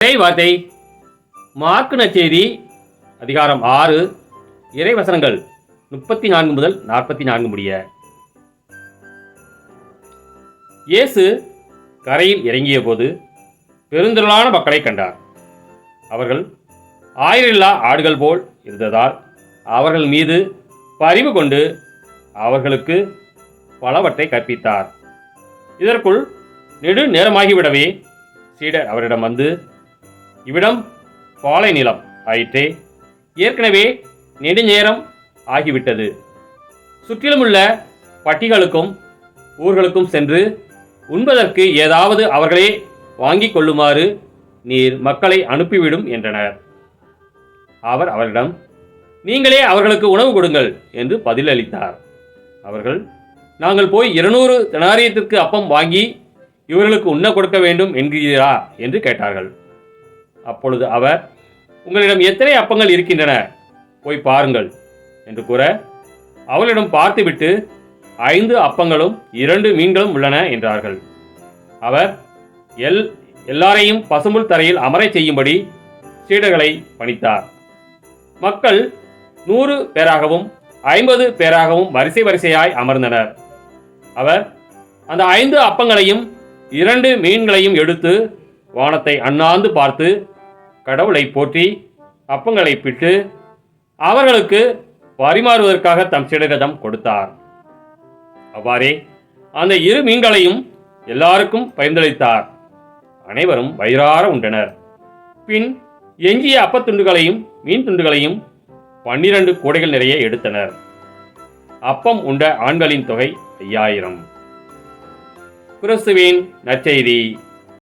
வார்த்தை மார்க்கு நற்செய்தி அதிகாரம் 6 இறைவசனங்கள் 34 முதல் 44 முடிய. இயேசு கரையில் இறங்கிய போது பெருந்திரளான மக்களை கண்டார். அவர்கள் ஆயிரில்லா ஆடுகள் போல் இருந்ததால் அவர்கள் மீது பரிவு கொண்டு அவர்களுக்கு பலவற்றை கற்பித்தார். இதற்குள் நெடு நேரமாகிவிடவே சீடர் அவரிடம் வந்து, இவ்விடம் பாலை நிலம் ஆயிற்றே, ஏற்கனவே நெடுநேரம் ஆகிவிட்டது. சுற்றிலுமுள்ள பட்டிகளுக்கும் ஊர்களுக்கும் சென்று உண்பதற்கு ஏதாவது அவர்களே வாங்கிக் கொள்ளுமாறு நீர் மக்களை அனுப்பிவிடும் என்றனர். அவர் அவரிடம், நீங்களே அவர்களுக்கு உணவு கொடுங்கள் என்று பதிலளித்தார். அவர்கள், நாங்கள் போய் 200 தெனாரியத்திற்கு அப்பம் வாங்கி இவர்களுக்கு உண்ண கொடுக்க வேண்டும் என்கிறீரா என்று கேட்டார்கள். அப்பொழுது அவர், உங்களிடம் எத்தனை அப்பங்கள் இருக்கின்றன, போய் பாருங்கள் என்று கூற, அவர்களிடம் பார்த்துவிட்டு 5 அப்பங்களும் 2 மீன்களும் உள்ளன என்றார்கள். அவர் எல்லாரையும் பசும்புல் தரையில் அமரச் செய்யும்படி சீடர்களை பணித்தார். மக்கள் 100 பேராகவும் 50 பேராகவும் வரிசை வரிசையாய் அமர்ந்தனர். அவர் அந்த 5 அப்பங்களையும் 2 மீன்களையும் எடுத்து வானத்தை அண்ணாந்து பார்த்து கடவுளை போற்றி அப்பங்களை பிட்டு அவர்களுக்கு பரிமாறுவதற்காக தம் சீடரிடம் கொடுத்தார். அவ்வாறே அந்த 2 மீன்களையும் எல்லாருக்கும் பகிர்ந்தளித்தார். அனைவரும் வயிறார உண்டனர். பின் எஞ்சிய அப்பத்துண்டுகளையும் மீன் துண்டுகளையும் 12 கூடைகள் நிறைய எடுத்தனர். அப்பம் உண்ட ஆண்களின் தொகை 5000. கிறிஸ்துவின் நற்செய்தி.